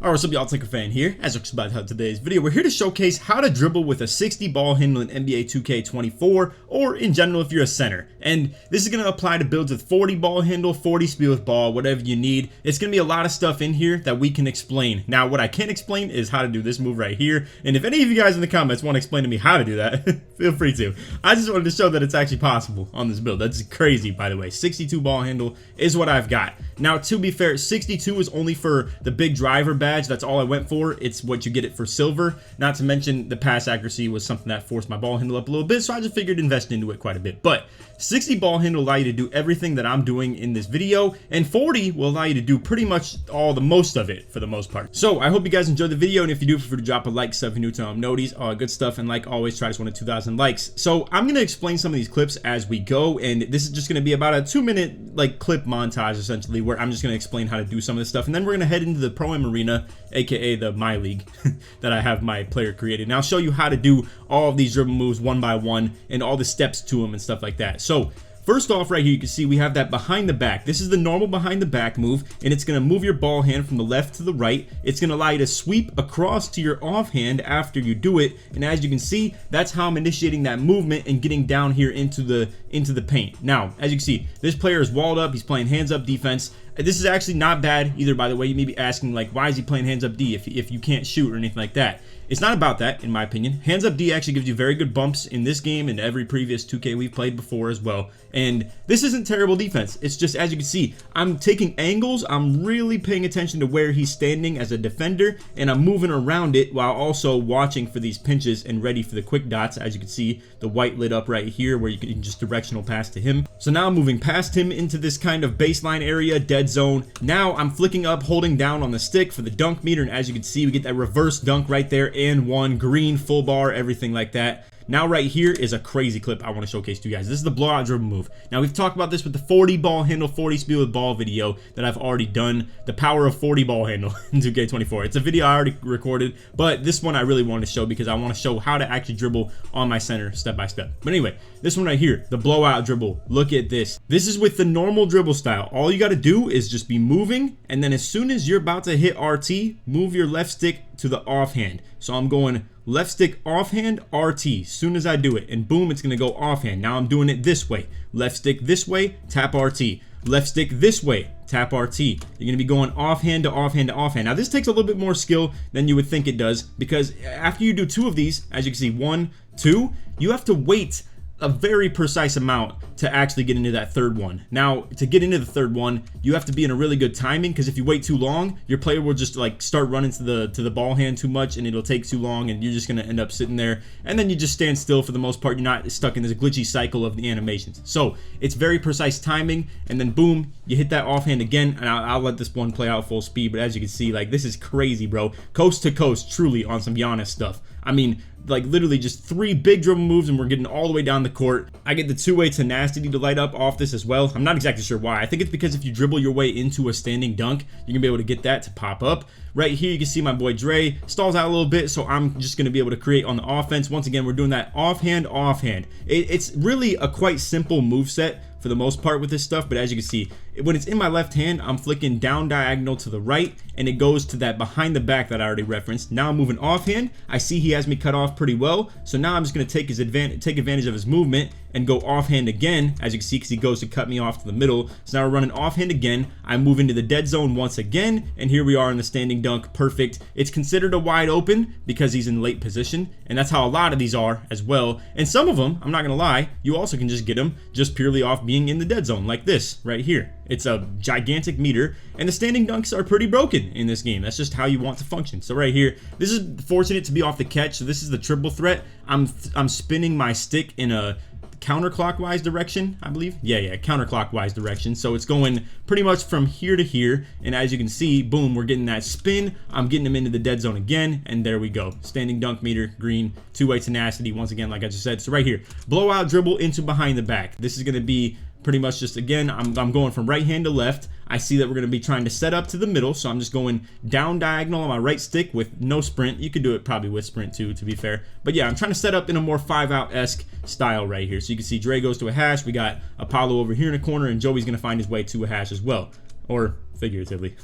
Alright, what's up y'all, it's LakerFan here. As we're about to have today's video, we're here to showcase how to dribble with a 60 ball handle in NBA 2K24, or in general if you're a center. And this is going to apply to builds with 40 ball handle, 40 speed with ball, whatever you need. It's going to be a lot of stuff in here that we can explain. Now, what I can't explain is how to do this move right here. And if any of you guys in the comments want to explain to me how to do that, feel free to. I just wanted to show that it's actually possible on this build. That's crazy, by the way. 62 ball handle is what I've got. Now, to be fair, 62 is only for the big driver badge. That's all I went for. It's what you get it for silver. Not to mention the pass accuracy was something that forced my ball handle up a little bit, so I just figured invest into it quite a bit. But 60 ball handle allow you to do everything that I'm doing in this video, and 40 will allow you to do pretty much the most of it for the most part. So I hope you guys enjoyed the video, and if you do, feel free to drop a like, sub if you're new to noties, all good stuff, and like always, try to 2,000 likes. So I'm gonna explain some of these clips as we go, and this is just gonna be about a 2-minute like clip montage essentially, where I'm just gonna explain how to do some of this stuff, and then we're gonna head into the Pro Am Arena, aka the My League that I have my player created, and I'll show you how to do all of these dribble moves one by one and all the steps to them and stuff like that. So first off, right here you can see we have that behind the back. This is the normal behind the back move, and it's going to move your ball hand from the left to the right. It's going to allow you to sweep across to your offhand after you do it, and as you can see, that's how I'm initiating that movement and getting down here into the paint. Now, as you can see, this player is walled up. He's playing hands up defense. This is actually not bad either, by the way. You may be asking, like, why is he playing hands up D if you can't shoot or anything like that? It's not about that, in my opinion. Hands up D actually gives you very good bumps in this game and every previous 2K we've played before as well. And this isn't terrible defense. It's just, as you can see, I'm taking angles. I'm really paying attention to where he's standing as a defender, and I'm moving around it while also watching for these pinches and ready for the quick dots. As you can see, the white lit up right here where you can just directional pass to him. So now I'm moving past him into this kind of baseline area, dead zone. Now I'm flicking up, holding down on the stick for the dunk meter, and as you can see, we get that reverse dunk right there, and one green full bar, everything like that. Now right here is a crazy clip I want to showcase to you guys. This is the blowout dribble move. Now we've talked about this with the 40 ball handle, 40 speed with ball video that I've already done. The power of 40 ball handle in 2K24. It's a video I already recorded, but this one I really wanted to show because I want to show how to actually dribble on my center step by step. But anyway, this one right here, the blowout dribble. Look at this. This is with the normal dribble style. All you got to do is just be moving, and then as soon as you're about to hit RT, move your left stick to the offhand. So I'm going left stick offhand, RT, soon as I do it, and boom, it's gonna go offhand. Now I'm doing it this way. Left stick this way, tap RT. Left stick this way, tap RT. You're gonna be going offhand to offhand to offhand. Now this takes a little bit more skill than you would think it does, because after you do 2 of these, as you can see, 1, 2, you have to wait a very precise amount to actually get into that third one. Now, to get into the third one, you have to be in a really good timing, because if you wait too long, your player will just like start running to the ball hand too much, and it'll take too long, and you're just gonna end up sitting there, and then you just stand still for the most part. You're not stuck in this glitchy cycle of the animations. So it's very precise timing, and then boom, you hit that offhand again, and I'll let this one play out full speed. But as you can see, like, this is crazy, bro. Coast to coast, truly on some Giannis stuff. I mean, like, literally just 3 big dribble moves, and we're getting all the way down the court. I get the two-way tenacity to light up off this as well. I'm not exactly sure why. I think it's because if you dribble your way into a standing dunk, you're gonna be able to get that to pop up. Right here, you can see my boy Dre stalls out a little bit, so I'm just gonna be able to create on the offense. Once again, we're doing that offhand. It's really a quite simple move set for the most part with this stuff, but as you can see, when it's in my left hand, I'm flicking down diagonal to the right, and it goes to that behind the back that I already referenced. Now I'm moving offhand. I see he has me cut off pretty well, so now I'm just going to take advantage of his movement and go offhand again, as you can see, because he goes to cut me off to the middle. So now we're running offhand again. I move into the dead zone once again, and here we are in the standing dunk. Perfect. It's considered a wide open because he's in late position, and that's how a lot of these are as well. And some of them, I'm not going to lie, you also can just get them just purely off being in the dead zone, like this right here. It's a gigantic meter, and the standing dunks are pretty broken in this game. That's just how you want to function. So right here, this is fortunate to be off the catch. So this is the triple threat. I'm spinning my stick in a counterclockwise direction, I believe. Yeah, counterclockwise direction. So it's going pretty much from here to here, and as you can see, boom, we're getting that spin. I'm getting him into the dead zone again, and there we go. Standing dunk meter, green, two-way tenacity, once again, like I just said. So right here, blowout dribble into behind the back. This is going to be pretty much just, again, I'm going from right hand to left. I see that we're going to be trying to set up to the middle, so I'm just going down diagonal on my right stick with no sprint. You could do it probably with sprint too, to be fair. But yeah, I'm trying to set up in a more 5-out-esque style right here. So you can see Dre goes to a hash. We got Apollo over here in the corner, and Joey's going to find his way to a hash as well. Or figuratively.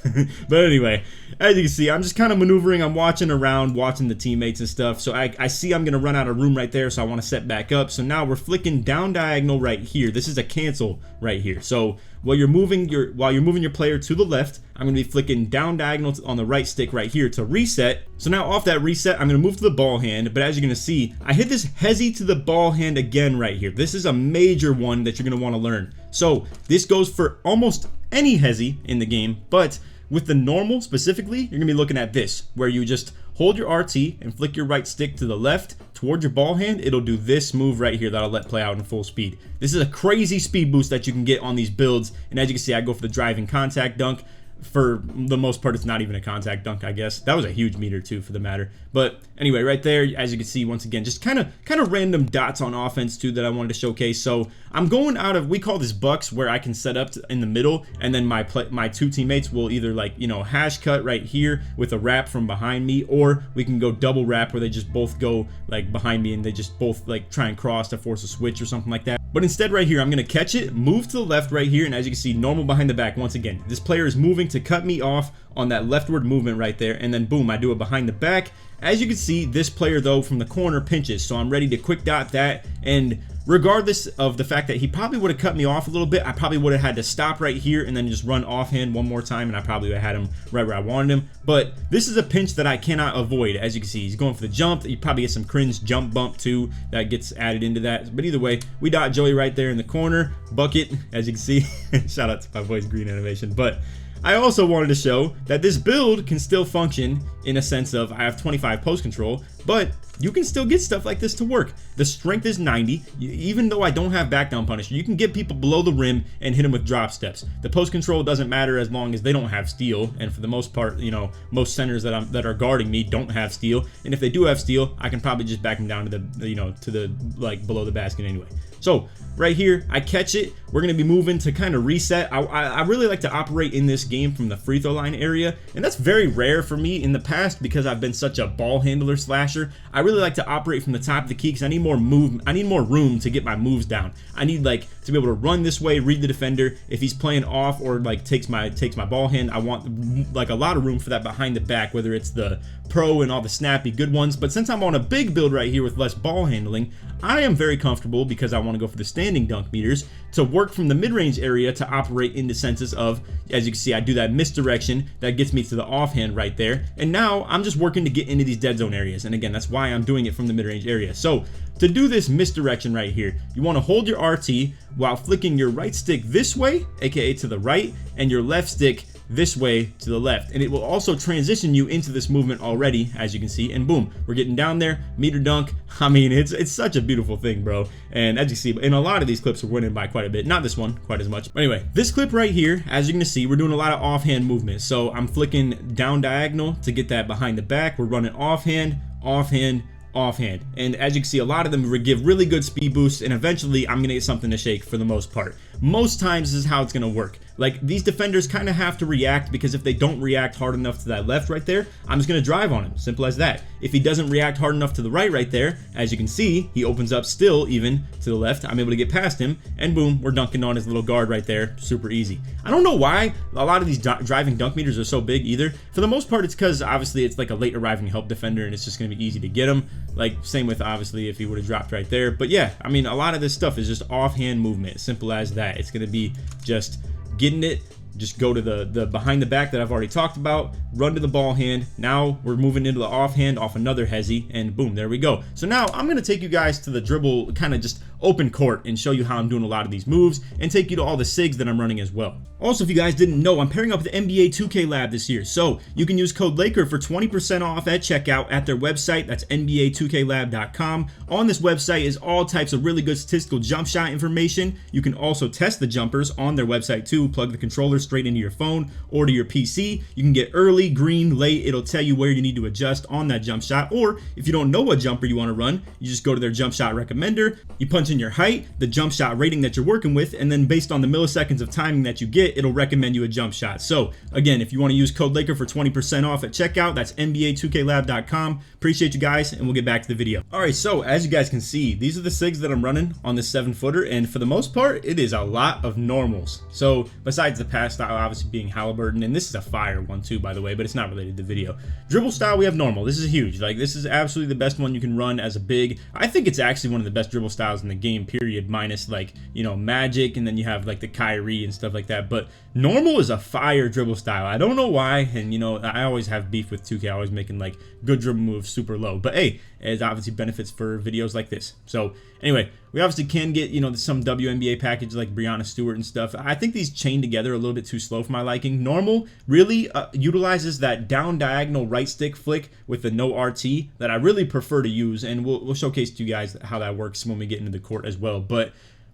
But anyway, as you can see, I'm just kind of maneuvering. I'm watching around, watching the teammates and stuff. So I see I'm gonna run out of room right there, so I want to set back up. So now we're flicking down diagonal right here. This is a cancel right here. So while you're moving your player to the left, I'm gonna be flicking down diagonal on the right stick right here to reset. So now off that reset, I'm gonna move to the ball hand. But as you're gonna see, I hit this Hesi to the ball hand again right here. This is a major one that you're gonna want to learn. So this goes for almost any Hesi in the game, but with the normal specifically, you're gonna be looking at this, where you just hold your RT and flick your right stick to the left towards your ball hand. It'll do this move right here that I'll let play out in full speed. This is a crazy speed boost that you can get on these builds. And as you can see, I go for the driving contact dunk. For the most part, it's not even a contact dunk, I guess. That was a huge meter too, for the matter. But anyway, right there, as you can see, once again, just kind of random dots on offense too that I wanted to showcase. So I'm going out of, we call this bucks, where I can set up in the middle, and then my two teammates will either, like, you know, hash cut right here with a wrap from behind me, or we can go double wrap where they just both go like behind me and they just both like try and cross to force a switch or something like that. But instead right here, I'm gonna catch it, move to the left right here, and as you can see, normal behind the back. Once again, this player is moving to cut me off on that leftward movement right there, and then boom, I do it behind the back. As you can see, this player though from the corner pinches, so I'm ready to quick dot that. And regardless of the fact that he probably would have cut me off a little bit, I probably would have had to stop right here and then just run offhand one more time, and I probably would have had him right where I wanted him. But this is a pinch that I cannot avoid. As you can see, he's going for the jump. You probably get some cringe jump bump too that gets added into that. But either way, we dot Joey right there in the corner. Bucket, as you can see. Shout out to my boy's green animation. But I also wanted to show that this build can still function in a sense of I have 25 post control, but you can still get stuff like this to work. The strength is 90. Even though I don't have back down punisher, you can get people below the rim and hit them with drop steps. The post control doesn't matter as long as they don't have steal, and for the most part, you know, most centers that are guarding me don't have steal, and if they do have steal, I can probably just back them down to the, you know, to the like below the basket anyway. So right here, I catch it. We're gonna be moving to kind of reset. I really like to operate in this game from the free throw line area, and that's very rare for me in the past because I've been such a ball handler slasher. I really like to operate from the top of the key because I need more room to get my moves down. I need like to be able to run this way, read the defender. If he's playing off or like takes my ball hand, I want like a lot of room for that behind the back, whether it's the pro and all the snappy good ones. But since I'm on a big build right here with less ball handling, I am very comfortable, because I want to go for the standing dunk meters, to work from the mid-range area to operate in the senses of, as you can see, I do that misdirection that gets me to the offhand right there, and now I'm just working to get into these dead zone areas. And again, that's why I'm doing it from the mid-range area. So to do this misdirection right here, you want to hold your RT while flicking your right stick this way, aka to the right, and your left stick this way to the left, and it will also transition you into this movement already, as you can see. And boom, we're getting down there, meter dunk. I mean, it's such a beautiful thing, bro. And as you see, in a lot of these clips, we're winning by quite a bit. Not this one quite as much, but anyway, this clip right here, as you can see, we're doing a lot of offhand movement. So I'm flicking down diagonal to get that behind the back. We're running offhand, offhand, offhand, and as you can see, a lot of them give really good speed boosts, and eventually I'm gonna get something to shake. For the most part, most times this is how it's gonna work. Like, these defenders kind of have to react, because if they don't react hard enough to that left right there, I'm just gonna drive on him. Simple as that. If he doesn't react hard enough to the right there, as you can see, he opens up still even to the left. I'm able to get past him, and boom, we're dunking on his little guard right there. Super easy. I don't know why a lot of these driving dunk meters are so big either. For the most part, it's because obviously it's like a late arriving help defender, and it's just gonna be easy to get him. Like, same with obviously if he would have dropped right there. But yeah, I mean, a lot of this stuff is just offhand movement. Simple as that. It's gonna be just getting it, just go to the behind the back that I've already talked about, run to the ball hand. Now we're moving into the offhand off another Hesi, and boom, there we go. So now I'm gonna take you guys to the dribble, kind of just open court, and show you how I'm doing a lot of these moves, and take you to all the SIGs that I'm running as well. Also, if you guys didn't know, I'm pairing up with the NBA 2K Lab this year, so you can use code LAKER for 20% off at checkout at their website. That's NBA2KLab.com. On this website is all types of really good statistical jump shot information. You can also test the jumpers on their website too. Plug the controller straight into your phone or to your PC. You can get early, green, late. It'll tell you where you need to adjust on that jump shot. Or if you don't know what jumper you want to run, you just go to their jump shot recommender. You punch punch in your height, the jump shot rating that you're working with, and then based on the milliseconds of timing that you get, it'll recommend you a jump shot. So again, if you want to use code Laker for 20% off at checkout, that's NBA2KLab.com. Appreciate you guys, and we'll get back to the video. All right, so as you guys can see, these are the SIGs that I'm running on this 7-footer, and for the most part, it is a lot of normals. So besides the pass style obviously being Halliburton, and this is a fire one too, by the way, but it's not related to the video. Dribble style, we have normal. This is huge. Like, this is absolutely the best one you can run as a big. I think it's actually one of the best dribble styles in the game, period, minus like, you know, Magic, and then you have like the Kyrie and stuff like that. But normal is a fire dribble style. I don't know why, and you know, I always have beef with 2K, always making like good dribble moves super low. But hey, it obviously benefits for videos like this. So anyway, we obviously can get, you know, some WNBA package like Breanna Stewart and stuff. I think these chain together a little bit too slow for my liking. Normal really utilizes that down diagonal right stick flick with the no RT that I really prefer to use, and we'll showcase to you guys how that works when we get into the court as well. But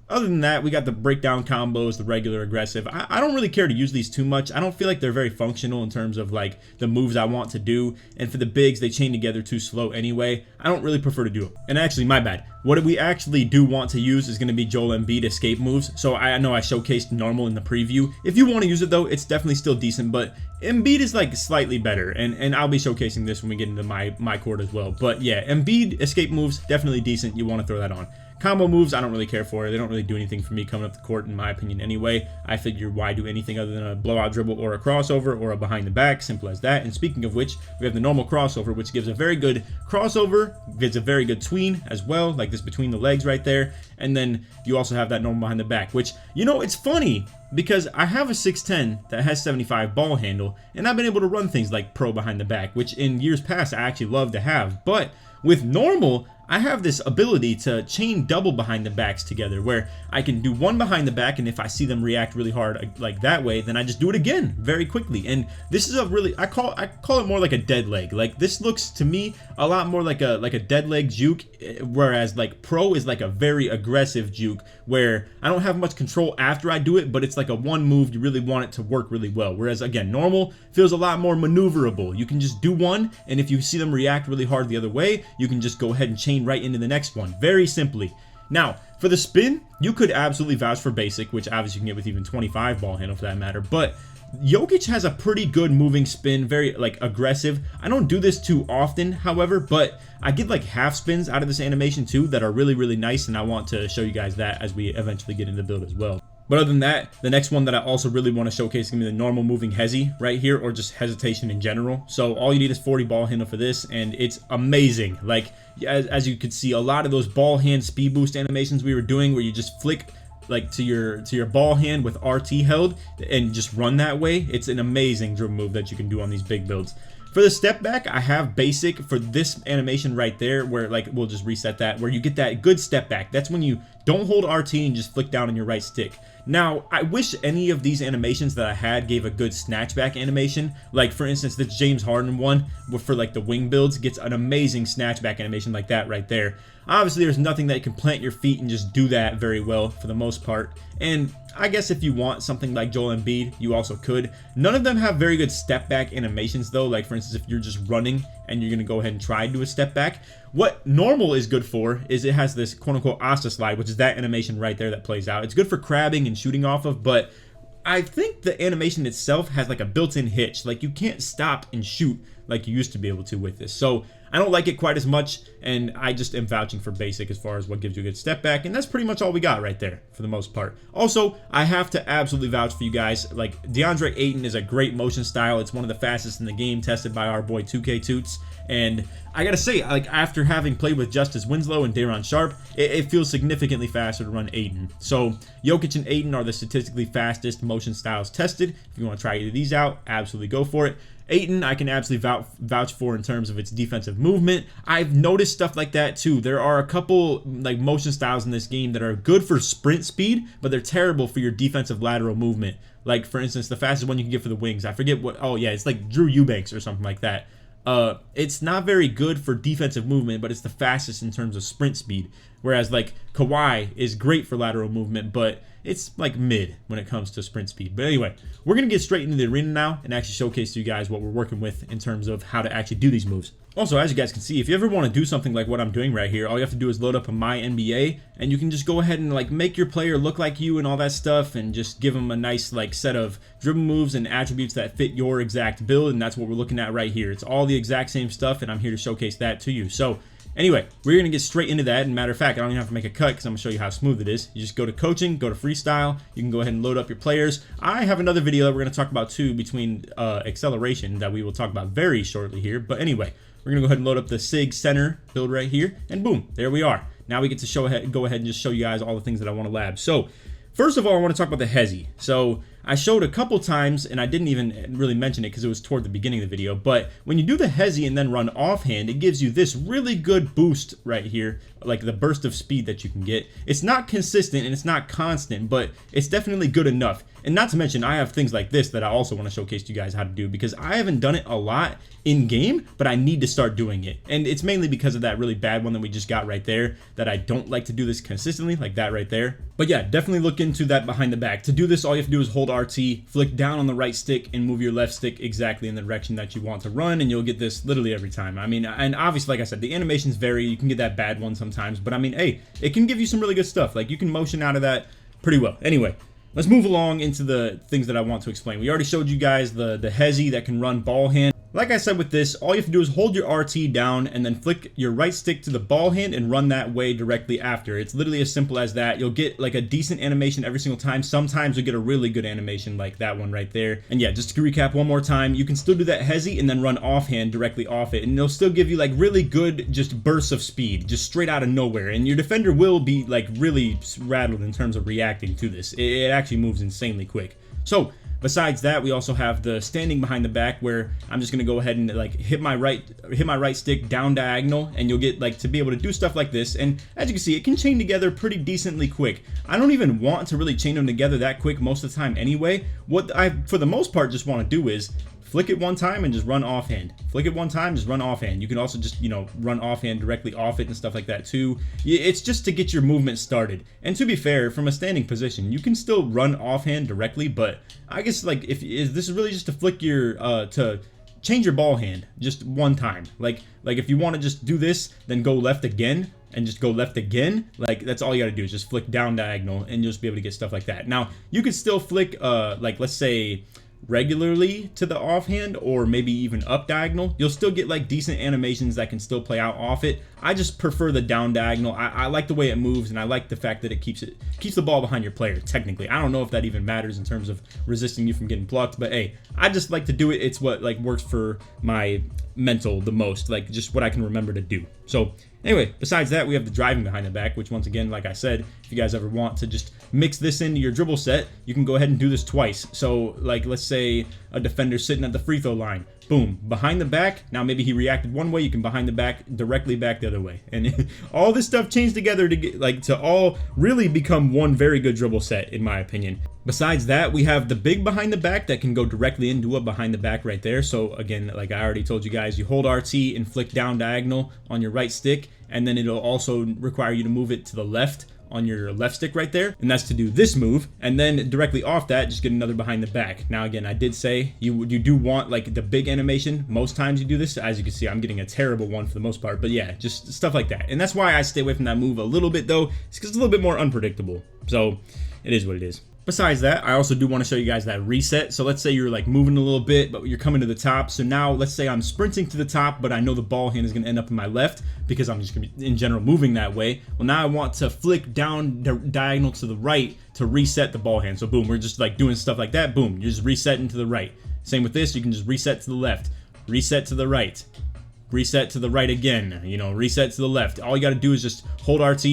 other than that, we got the breakdown combos, the regular aggressive. I don't really care to use these too much. I don't feel like they're very functional in terms of like the moves I want to do. And for the bigs, they chain together too slow anyway. I don't really prefer to do it. And actually, my bad. What we actually do want to use is going to be Joel Embiid escape moves. So I know I showcased normal in the preview. If you want to use it though, it's definitely still decent, but Embiid is like slightly better. And I'll be showcasing this when we get into my court as well. But yeah, Embiid escape moves, definitely decent. You want to throw that on. Combo moves, I don't really care for. They don't really do anything for me coming up the court, in my opinion, anyway. I figure why do anything other than a blowout dribble or a crossover or a behind the back, simple as that. And speaking of which, we have the normal crossover, which gives a very good crossover, gives a very good tween as well, like this between the legs right there. And then you also have that normal behind the back, which, you know, it's funny because I have a 6'10 that has 75 ball handle, and I've been able to run things like pro behind the back, which in years past I actually love to have. But with normal, I have this ability to chain double behind the backs together where I can do one behind the back, and if I see them react really hard like that way, then I just do it again very quickly. And this is a really, I call it more like a dead leg. Like, this looks to me a lot more like a dead leg juke, whereas like pro is like a very aggressive juke where I don't have much control after I do it, but it's like a one move. You really want it to work really well. Whereas again, normal feels a lot more maneuverable. You can just do one, and if you see them react really hard the other way, you can just go ahead and chain right into the next one very simply. Now for the spin, you could absolutely vouch for basic, which obviously you can get with even 25 ball handle for that matter, but Jokic has a pretty good moving spin, very like aggressive. I don't do this too often, however, but I get like half spins out of this animation too that are really nice, and I want to show you guys that as we eventually get into the build as well. But other than that, the next one that I also really want to showcase is going to be the normal moving Hesi right here, or just hesitation in general. So all you need is 40 ball handle for this, and it's amazing. Like, as you could see, a lot of those ball hand speed boost animations we were doing where you just flick like to your ball hand with RT held and just run that way. It's an amazing dribble move that you can do on these big builds. For the step back, I have basic for this animation right there where like we'll just reset that, where you get that good step back. That's when you don't hold RT and just flick down on your right stick. Now, I wish any of these animations that I had gave a good snatchback animation. Like, for instance, this James Harden one for like the wing builds gets an amazing snatchback animation like that right there. Obviously, there's nothing that you can plant your feet and just do that very well for the most part. And I guess if you want something like Joel Embiid, you also could. None of them have very good step back animations though. Like, for instance, if you're just running and you're going to go ahead and try and do a step back, what normal is good for is it has this quote unquote Asta slide, which is that animation right there that plays out. It's good for crabbing and shooting off of, but I think the animation itself has like a built-in hitch. Like, you can't stop and shoot like you used to be able to with this. So I don't like it quite as much, and I just am vouching for basic as far as what gives you a good step back, and that's pretty much all we got right there for the most part. Also, I have to absolutely vouch for you guys. Like, DeAndre Ayton is a great motion style. It's one of the fastest in the game, tested by our boy 2K Toots. And I gotta say, like, after having played with Justice Winslow and Day'Ron Sharpe, it feels significantly faster to run Ayton. So Jokic and Ayton are the statistically fastest motion styles tested. If you want to try either of these out, absolutely go for it. Ayton, I can absolutely vouch for in terms of its defensive movement. I've noticed stuff like that too. There are a couple like motion styles in this game that are good for sprint speed, but they're terrible for your defensive lateral movement. Like, for instance, the fastest one you can get for the wings, I forget what, oh yeah, it's like Drew Eubanks or something like that. It's not very good for defensive movement, but it's the fastest in terms of sprint speed. Whereas like Kawhi is great for lateral movement, but it's like mid when it comes to sprint speed. But anyway, we're going to get straight into the arena now and actually showcase to you guys what we're working with in terms of how to actually do these moves. Also, as you guys can see, if you ever want to do something like what I'm doing right here, all you have to do is load up a My NBA, and you can just go ahead and like make your player look like you and all that stuff, and just give them a nice like set of dribble moves and attributes that fit your exact build, and that's what we're looking at right here. It's all the exact same stuff, and I'm here to showcase that to you. So anyway, we're going to get straight into that, and matter of fact, I don't even have to make a cut because I'm going to show you how smooth it is. You just go to coaching, go to freestyle, you can go ahead and load up your players. I have another video that we're going to talk about too between acceleration that we will talk about very shortly here, but anyway, we're going to go ahead and load up the SIG center build right here, and boom, there we are. Now we get to go ahead and just show you guys all the things that I want to lab. So first of all, I want to talk about the Hesi. So I showed a couple times, and I didn't even really mention it because it was toward the beginning of the video, but when you do the Hesi and then run offhand, it gives you this really good boost right here, like the burst of speed that you can get. It's not consistent and it's not constant, but it's definitely good enough. And not to mention, I have things like this that I also want to showcase to you guys how to do, because I haven't done it a lot in game, but I need to start doing it. And it's mainly because of that really bad one that we just got right there, that I don't like to do this consistently, like that right there. But yeah, definitely look into that behind the back. To do this, all you have to do is hold RT, flick down on the right stick, and move your left stick exactly in the direction that you want to run, and you'll get this literally every time. I mean, and obviously, like I said, the animations vary. You can get that bad one sometimes, but I mean, hey, it can give you some really good stuff. Like, you can motion out of that pretty well. Anyway, let's move along into the things that I want to explain. We already showed you guys the Hesi that can run ball hand. Like I said with this, all you have to do is hold your RT down and then flick your right stick to the ball hand and run that way directly after. It's literally as simple as that. You'll get like a decent animation every single time. Sometimes you'll get a really good animation like that one right there. And yeah, just to recap one more time, you can still do that Hesi and then run offhand directly off it. And it'll still give you like really good just bursts of speed, just straight out of nowhere. And your defender will be like really rattled in terms of reacting to this. It actually moves insanely quick. So besides that, we also have the standing behind the back, where I'm just gonna go ahead and like hit my right stick down diagonal, and you'll get like to be able to do stuff like this. And as you can see, it can chain together pretty decently quick. I don't even want to really chain them together that quick most of the time anyway. What I, for the most part, just want to do is flick it one time and just run offhand. Flick it one time, just run offhand. You can also just, you know, run offhand directly off it and stuff like that too. It's just to get your movement started. And to be fair, from a standing position, you can still run offhand directly, but I guess like if this is really just to flick your, to change your ball hand just one time. Like if you want to just do this, then go left again, and just go left again, like that's all you gotta do is just flick down diagonal, and you'll just be able to get stuff like that. Now, you could still flick, like let's say, regularly to the offhand, or maybe even up diagonal. You'll still get like decent animations that can still play out off it. I just prefer the down diagonal. I like the way it moves, and I like the fact that it keeps the ball behind your player. Technically, I don't know if that even matters in terms of resisting you from getting blocked, but hey, I just like to do it. It's what like works for my mental the most, like just what I can remember to do. So anyway, besides that, we have the driving behind the back, which once again, like I said, if you guys ever want to just mix this into your dribble set, you can go ahead and do this twice. So like, let's say a defender sitting at the free throw line, boom, behind the back. Now maybe he reacted one way, you can behind the back, directly back the other way. And all this stuff changed together to get like to all really become one very good dribble set, in my opinion. Besides that, we have the big behind the back that can go directly into a behind the back right there. So again, like I already told you guys, you hold RT and flick down diagonal on your right stick, and then it'll also require you to move it to the left on your left stick right there, and that's to do this move. And then directly off that, just get another behind the back. Now again, I did say you do want like the big animation. Most times you do this. As you can see, I'm getting a terrible one for the most part, but yeah, just stuff like that. And that's why I stay away from that move a little bit though. It's because it's a little bit more unpredictable. So it is what it is. Besides that, I also do want to show you guys that reset. So let's say you're like moving a little bit, but you're coming to the top. So now let's say I'm sprinting to the top, but I know the ball hand is going to end up in my left because I'm just going to be in general moving that way. Well, now I want to flick down diagonal to the right to reset the ball hand. So boom, we're just like doing stuff like that. Boom, you're just resetting to the right. Same with this, you can just reset to the left, reset to the right, reset to the right again, you know, reset to the left. All you got to do is just hold RT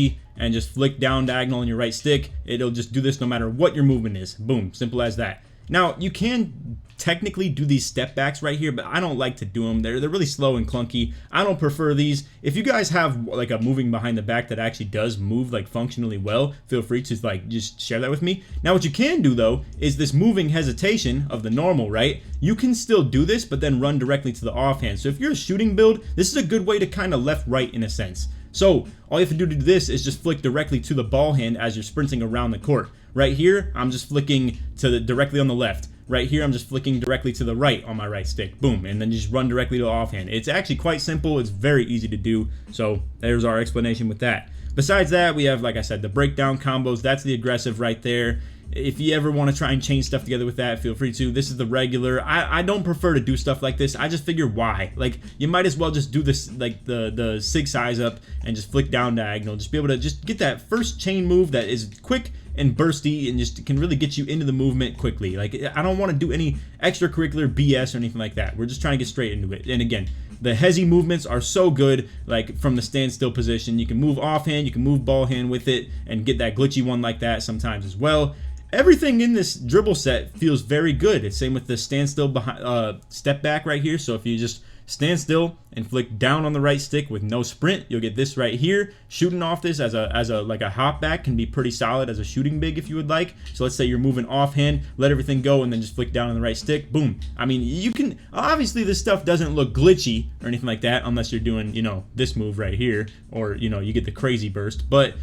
and just flick down diagonal on your right stick. It'll just do this no matter what your movement is. Boom, simple as that. Now, you can technically do these step backs right here, but I don't like to do them. They're really slow and clunky. I don't prefer these. If you guys have like a moving behind the back that actually does move like functionally well, feel free to like just share that with me. Now, what you can do though is this moving hesitation of the normal, right? You can still do this, but then run directly to the offhand. So if you're a shooting build, this is a good way to kind of left-right in a sense. So all you have to do to do this is just flick directly to the ball hand as you're sprinting around the court. Right here, I'm just flicking to directly on the left. right here, I'm just flicking directly to the right on my right stick. Boom. And then you just run directly to the offhand. It's actually quite simple. It's very easy to do. So there's our explanation with that. Besides that, we have, like I said, the breakdown combos. That's the aggressive right there. If you ever want to try and chain stuff together with that, feel free to. This is the regular. I don't prefer to do stuff like this. I just figure why. Like, you might as well just do this, like the sig size up and just flick down diagonal. Just be able to just get that first chain move that is quick and bursty and just can really get you into the movement quickly. Like, I don't want to do any extracurricular BS or anything like that. We're just trying to get straight into it. And again, the Hesi movements are so good, like from the standstill position. You can move offhand, you can move ball hand with it, and get that glitchy one like that sometimes as well. Everything in this dribble set feels very good. It's same with the standstill behind, step back right here. So if you just stand still and flick down on the right stick with no sprint, you'll get this right here. Shooting off this as a like a hop back can be pretty solid as a shooting big if you would like. So let's say you're moving offhand, let everything go, and then just flick down on the right stick. Boom. I mean, you can obviously this stuff doesn't look glitchy or anything like that unless you're doing, you know, this move right here, or you know, you get the crazy burst. But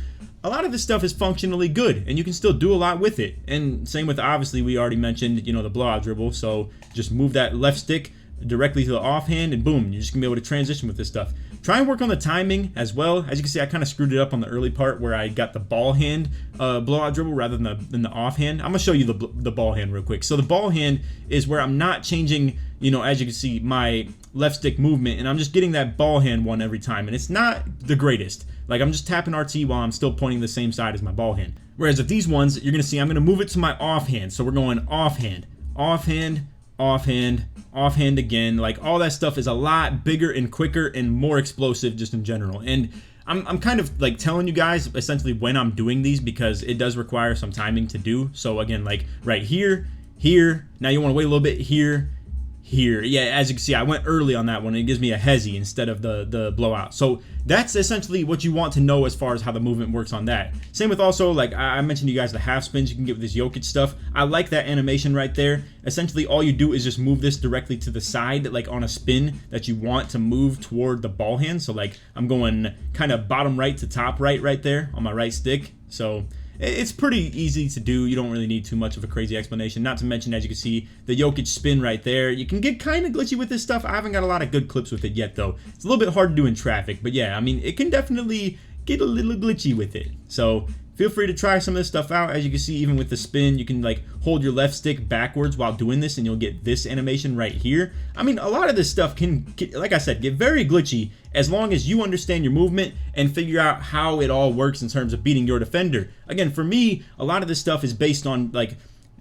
a lot of this stuff is functionally good, and you can still do a lot with it. And same with, obviously, we already mentioned, you know, the blowout dribble. So just move that left stick directly to the offhand, and boom, you're just gonna be able to transition with this stuff. Try and work on the timing as well. As you can see, I kind of screwed it up on the early part where I got the ball hand blowout dribble rather than the offhand. I'm gonna show you the ball hand real quick. So the ball hand is where I'm not changing, you know, as you can see, my left stick movement, and I'm just getting that ball hand one every time, and it's not the greatest. Like, I'm just tapping RT while I'm still pointing the same side as my ball hand. Whereas with these ones, you're gonna see I'm gonna move it to my offhand. So we're going offhand, offhand, offhand, offhand again. Like, all that stuff is a lot bigger and quicker and more explosive just in general. And I'm kind of like telling you guys essentially when I'm doing these because it does require some timing to do. So again, like right here, here, now you want to wait a little bit here, here. Yeah, as you can see, I went early on that one. It gives me a Hesi instead of the blowout. So that's essentially what you want to know as far as how the movement works on that. Same with also, like I mentioned to you guys, the half spins you can get with this Jokic stuff. I like that animation right there. Essentially, all you do is just move this directly to the side, like on a spin that you want to move toward the ball hand. So like I'm going kind of bottom right to top right there on my right stick. So it's pretty easy to do. You don't really need too much of a crazy explanation. Not to mention, as you can see, the Jokic spin right there. You can get kind of glitchy with this stuff. I haven't got a lot of good clips with it yet, though. It's a little bit hard to do in traffic. But yeah, I mean, it can definitely get a little glitchy with it. So feel free to try some of this stuff out. As you can see, even with the spin, you can like hold your left stick backwards while doing this, and you'll get this animation right here. I mean, a lot of this stuff can, like I said, get very glitchy as long as you understand your movement and figure out how it all works in terms of beating your defender. Again, for me, a lot of this stuff is based on like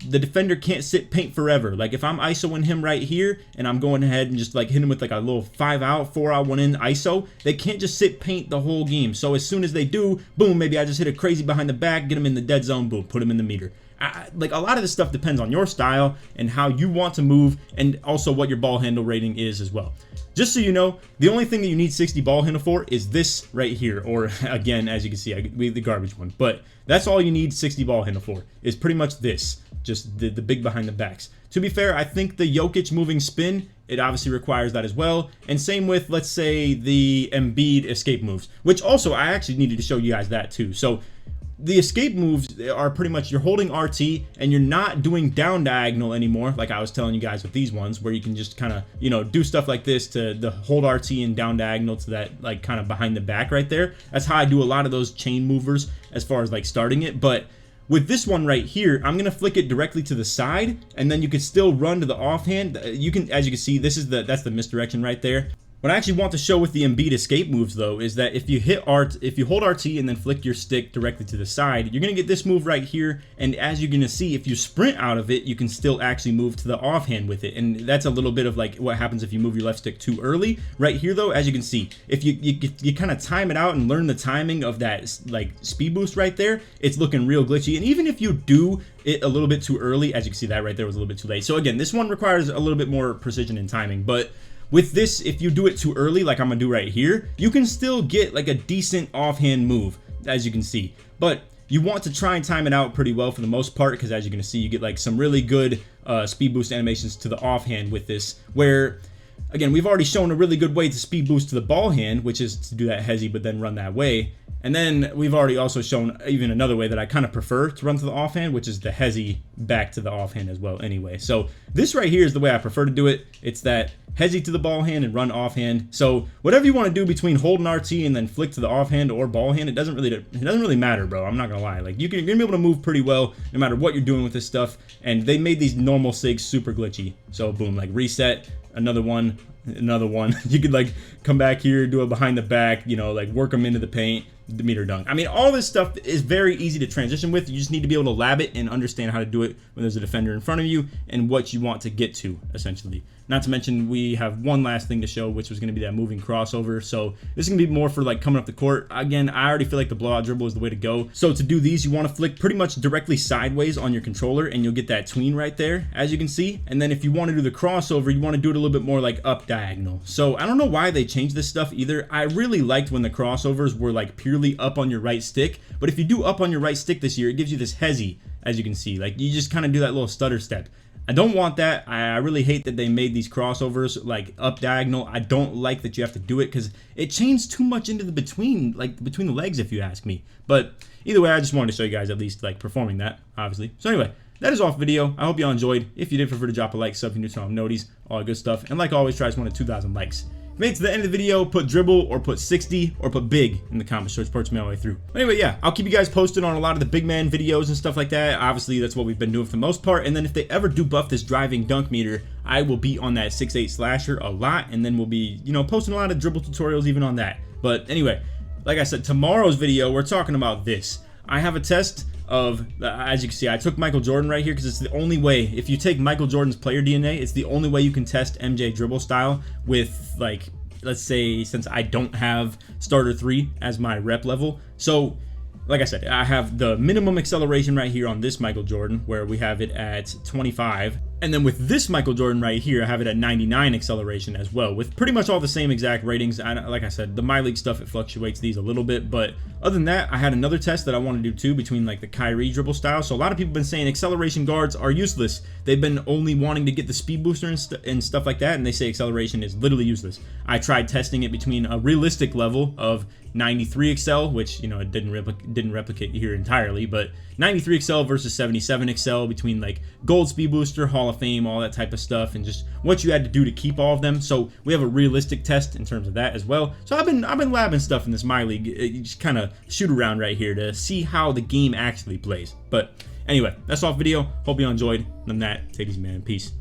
the defender can't sit paint forever. Like if I'm ISOing him right here and I'm going ahead and just like hit him with like a little 5 out, 4 out, 1 in ISO, they can't just sit paint the whole game. So as soon as they do, boom, maybe I just hit a crazy behind the back, get him in the dead zone, boom, put him in the meter. Like a lot of this stuff depends on your style and how you want to move, and also what your ball handle rating is as well. Just so you know, the only thing that you need 60 ball handle for is this right here, or again, as you can see, we the garbage one, but that's all you need 60 ball handle for, is pretty much this, just the big behind the backs. To be fair, I think the Jokic moving spin, it obviously requires that as well, and same with, let's say, the Embiid escape moves, which also I actually needed to show you guys that too. So the escape moves are pretty much you're holding RT and you're not doing down diagonal anymore, like I was telling you guys with these ones, where you can just kind of, you know, do stuff like this to hold RT and down diagonal to that like kind of behind the back right there. That's how I do a lot of those chain movers as far as like starting it. But with this one right here, I'm gonna flick it directly to the side, and then you can still run to the offhand. You can, as you can see, that's the misdirection right there. What I actually want to show with the Embiid escape moves though is that if you hold RT and then flick your stick directly to the side, you're gonna get this move right here. And as you're gonna see, if you sprint out of it, you can still actually move to the offhand with it. And that's a little bit of like what happens if you move your left stick too early. Right here though, as you can see, if you kind of time it out and learn the timing of that like speed boost right there, it's looking real glitchy. And even if you do it a little bit too early, as you can see, that right there was a little bit too late. So again, this one requires a little bit more precision and timing, but with this, if you do it too early, like I'm gonna do right here, you can still get like a decent offhand move, as you can see. But you want to try and time it out pretty well for the most part, because as you're gonna see, you get like some really good speed boost animations to the offhand with this, where again, we've already shown a really good way to speed boost to the ball hand, which is to do that Hesi but then run that way. And then we've already also shown even another way that I kind of prefer to run to the offhand, which is the Hesi back to the offhand as well anyway. So this right here is the way I prefer to do it. It's that Hesi to the ball hand and run offhand. So whatever you want to do between holding RT and then flick to the offhand or ball hand, it doesn't really matter, bro. I'm not gonna lie. Like you're gonna be able to move pretty well no matter what you're doing with this stuff. And they made these normal SIGs super glitchy. So boom, like reset, another one. You could like come back here, do it behind the back, you know, like work them into the paint, the meter dunk. I mean, all this stuff is very easy to transition with. You just need to be able to lab it and understand how to do it when there's a defender in front of you and what you want to get to, essentially. Not to mention, we have one last thing to show, which was going to be that moving crossover. So this is going to be more for like coming up the court. Again, I already feel like the blowout dribble is the way to go. So to do these, you want to flick pretty much directly sideways on your controller, and you'll get that tween right there, as you can see. And then if you want to do the crossover, you want to do it a little bit more like up diagonal. So I don't know why they changed this stuff either. I really liked when the crossovers were like purely up on your right stick. But if you do up on your right stick this year, it gives you this Hesi, as you can see. Like you just kind of do that little stutter step. I don't want that. I really hate that they made these crossovers like up diagonal. I don't like that you have to do it because it changed too much into the between the legs, if you ask me. But either way, I just wanted to show you guys at least like performing that, obviously. So anyway, that is all for video. I hope you all enjoyed. If you did, feel free to drop a like, sub if you're new to noties, all that good stuff. And like always, try to one to 2,000 likes. If you made it to the end of the video, put dribble or put 60 or put big in the comments so it supports me all the way through. Anyway, yeah, I'll keep you guys posted on a lot of the big man videos and stuff like that. Obviously, that's what we've been doing for the most part. And then if they ever do buff this driving dunk meter, I will be on that 6'8 slasher a lot. And then we'll be, you know, posting a lot of dribble tutorials even on that. But anyway, like I said, tomorrow's video, we're talking about this. I have a test of, as you can see, I took Michael Jordan right here because it's the only way. If you take Michael Jordan's player DNA, it's the only way you can test MJ dribble style with, like, let's say, since I don't have starter 3 as my rep level. So like I said, I have the minimum acceleration right here on this Michael Jordan, where we have it at 25. And then with this Michael Jordan right here, I have it at 99 acceleration as well, with pretty much all the same exact ratings. Like I said, the My League stuff, it fluctuates these a little bit, but other than that, I had another test that I want to do too between like the Kyrie dribble style. So a lot of people have been saying acceleration guards are useless. They've been only wanting to get the speed booster and stuff like that, and they say acceleration is literally useless. I tried testing it between a realistic level of 93 excel, which, you know, it didn't replicate here entirely, but 93 excel versus 77 excel between like gold speed booster, Hall of Fame, all that type of stuff, and just what you had to do to keep all of them. So we have a realistic test in terms of that as well. So I've been labbing stuff in this My League. You just kind of shoot around right here to see how the game actually plays. But anyway, that's all for video. Hope you all enjoyed. Other than that, take it easy, man. Peace.